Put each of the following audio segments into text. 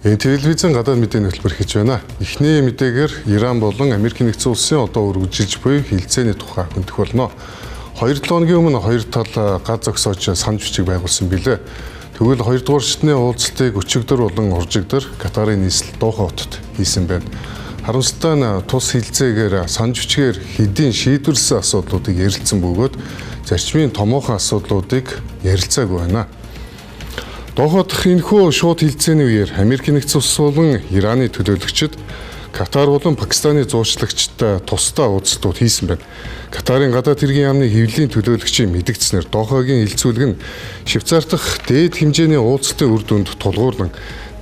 Энэ телевизэн гадаад мэдээний хөтөлбөр хийж байна. Эхний мэдээгээр Иран болон Америкийн нэгдсэн улсын одоо үргэлжилж буй хилцээний тухай хөндөх болно. 2-7 хоногийн өмнө хоёр тал газ зогсоож санал бичиг байгуулсан билээ. Тэгвэл 2 дугаар шатны уулзалтыг өчигдөр болон уржигдөр Катарын нийслэл Доха хотод хийсэн байна. Харамсалтай нь тус хилцээгээр санал бичгээр хэдийн шийдвэрлсэн асуудлуудыг ярилцсан бөгөөд зарчмын томоохон асуудлуудыг ярилцаагүй байна. Доха дахь энэхүү шууд хилцээний үеэр Америкийн нэгдсэн улс болон Ираны төлөөлөгчид Катар болон Пакистаны зуучлагчтай тусдаа уулзалтууд хийсэн байна. Катарын гадаад хэргийн яамны хэвлэлийн төлөөлөгчийн мэдгдснээр Дохагийн хилцүүлэг нь Швейцар дахь дээд хэмжээний уулзалтын үр дүнд тулгуурлан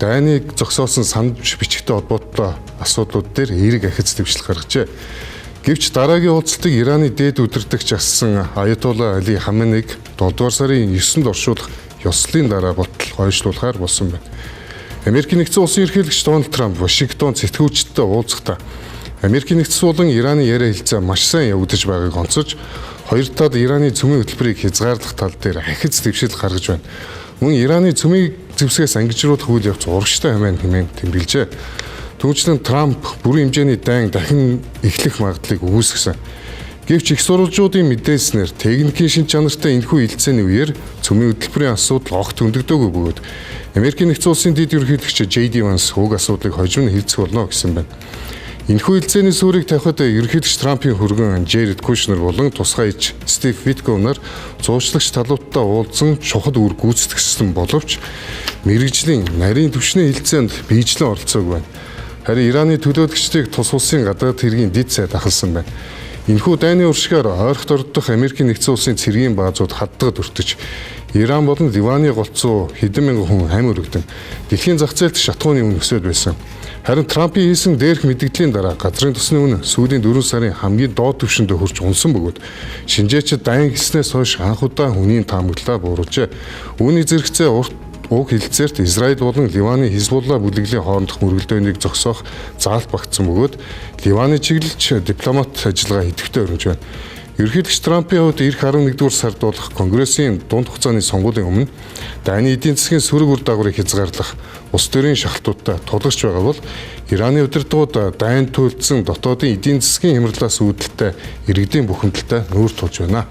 дайныг зогсоосон санал бичигтэй холбоотой асуудлууд дээр эерэг ахиц дэвшлэл гаргажээ. Гэвч дараагийн уулзалтыг Ираны дээд удирдагч асан Аятолла Али Хаменеиг 7 дугаар сарын 9-нд оршуулах ёслолын дараа ботл хойшлуулахаар болсон байна. Америкийн нэгдсэн улсын ерөнхийлөгч Дональд Трамп Вашингтон сэтгүүлчдтэй уулзахдаа Америкийн нэгдсэн болон Ираны яриа хэлцээ маш сайн явагдаж байгааг онцолж хоёр талд Ираны цөмийн хөтөлбөрийг хязгаарлах тал дээр ахиц дэвшил гаргаж байна. Мөн Ираны цөмийн зэвсгээс ангижруулах үйл явц урагштай хэмээн тэмдэглэжээ. Түүнчлэн Трамп бүрэн хэмжээний дайн дахин эхлэх магадлалыг үүсгэсэн. Гэвч их сурвалжуудын мэдээснээр техникийн шин чанартай энэхүү хилцээний үеэр цөмийн хөтөлбөрийн асуудал огт өндөгдөөгүй бөгөөд Америкийн нэгдсэн улсын дэд ерөнхийлөгч JD Vance уг асуудлыг хожим нь хилцэх болно гэсэн байна. Энэхүү хилцээний сүрийг тавихад ерөнхийлөгч Трампын хүргэн Jared Kushner болон тусгай ич Steve Witkoff нар зуучлагч талуудтай уулзсан чухал үр гүйцэтгэсэн боловч мэргэжлийн нарийн түвшний хилцээнд биечлэн оролцоогүй байна. Харин Ираны төлөөлөгчдийг тус улсын гадаад хэргийн дэд сайд ахалсан байна. Энэхүү дайны уршгаар ойрхот ордох Америкийн нэгдсэн улсын цэргийн баазууд хаддагд өртөж, Иран болон Ливаны голцоо хэдэн мянган хүн амь өргөдөн дэлхийн зах зээлд шатхууны үн өсөд байсан. Харин Трампын хийсэн дээрх мэдгдлийн дараа газрын тосны үн сүүлийн 4 сарын хамгийн доод түвшинд хүрч унсан бөгөөд шинжээчид дайн гиснээс хойш анх удаа үнийн таамаглалаа бууруулжээ. Үүний зэрэгцээ уг хилцээрт Израиль болон Ливаны Хизбулла бүлэглийн хоорондох мөргөлдөөнийг зогсоох заалт багтсан бөгөөд Ливаны чиглэлч дипломат ажиллагаа идэвхтэй өрнөж байна. Ерөнхийлөгч Трампын хувьд эх 11-р сард болох Конгрессийн дунд хугацааны сонгуулийн өмнө дайны эдийн засгийн сөрөг үр дагаврыг хязгаарлах улс төрийн шалтгаантай тулгарч байгаа бол Ираны удирдгууд дайнд төлдсөн дотоодын эдийн засгийн хямралаас үүдэлтэй иргэдийн бухимдалтай нүүр тулж байна.